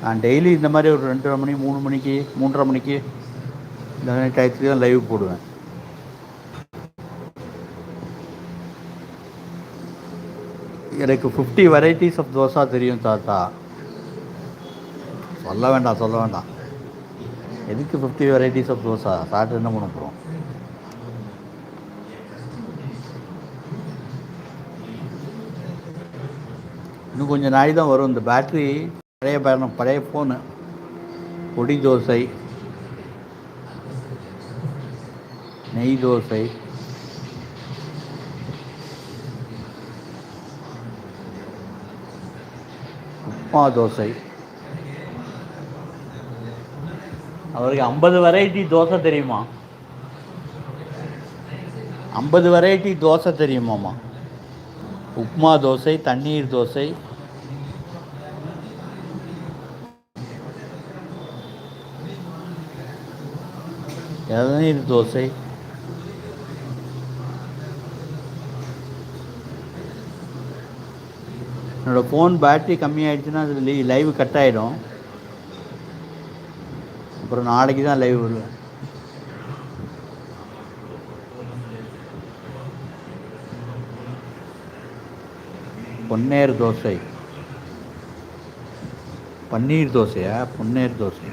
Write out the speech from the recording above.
நான் டெய்லி இந்த மாதிரி ஒரு 2:30 மணி 3 மணிக்கு 3:30 மணிக்கு இந்த மாதிரி டயத்துக்கு தான் லைவ் போடுவேன். எனக்கு 50 வெரைட்டிஸ் ஆஃப் தோசை தெரியும் தாத்தா. சொல்ல வேண்டாம். எதுக்கு 50 வெரைட்டிஸ் ஆஃப் தோசை? சாப்பிட்டு என்ன பண்ண போகிறோம்? இன்னும் கொஞ்சம் நாய் தான் வரும். இந்த பேட்ரி பழைய ஃபோனு. பொடி தோசை, நெய் தோசை, உப்மா தோசை. அவருக்கு 50 வெரைட்டி தோசை தெரியுமா? 50 வெரைட்டி தோசை தெரியுமாம்மா? உப்மா தோசை, தண்ணீர் தோசை, இளநீர் தோசை. என்னோடய ஃபோன் பேட்ரி கம்மியாயிடுச்சுன்னா அது லைவ் கட் ஆகிடும். அப்புறம் நாளைக்கு தான் லைவ் வருவேன். பொன்னேர் தோசை, பன்னீர் தோசையா? பொன்னேர் தோசை.